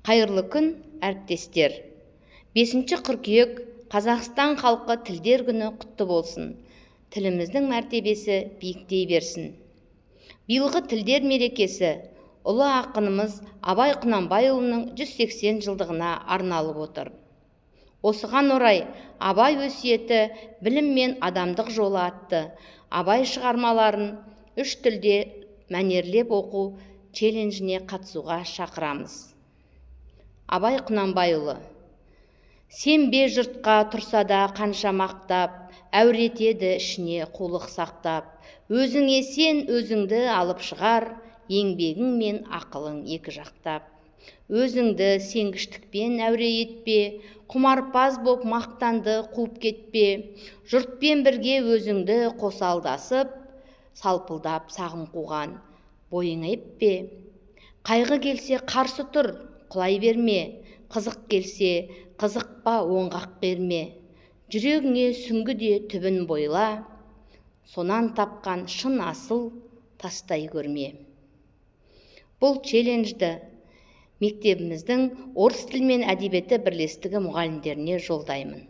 Қайырлы күн, әріптестер. 5 қыркүйек Қазақстан халқы тілдер күні құтты болсын. Тіліміздің мәртебесі биіктей берсін. Биылғы тілдер мерекесі ұлы ақынымыз Абай Құнанбайұлының 180 жылдығына арналып отыр. Осыған орай Абай өсиеті білім мен адамдық жолы атты Абай шығармаларын 3 тілде мәнерлеп оқу челленджіне қатысуға шақырамыз. Абай Құнанбайұлы: сенбе жұртқа тұрса да қанша мақтап, әуретеді ішіне қулық сақтап. Өзіңе сен өзіңді алып шығар, еңбегің мен ақылың екі жақтап. Өзіңді сенгіштікпен әуре етпе, құмарпаз боп мақтанды қуып кетпе. Жұртпен бірге өзіңді қосалдасып, салпылдап сағым қуған бойың еппе. Қайғы келсе қарсы тұр, құлай берме. Қызық келсе қызықпа, оңғақ берме. Жүрегіңе сүңгі де түбін бойла, сонан тапқан шын асыл тастай көрме. Бұл челленджді мектебіміздің орыс тілі мен әдебиеті бірлестігі мұғалімдеріне жолдаймын.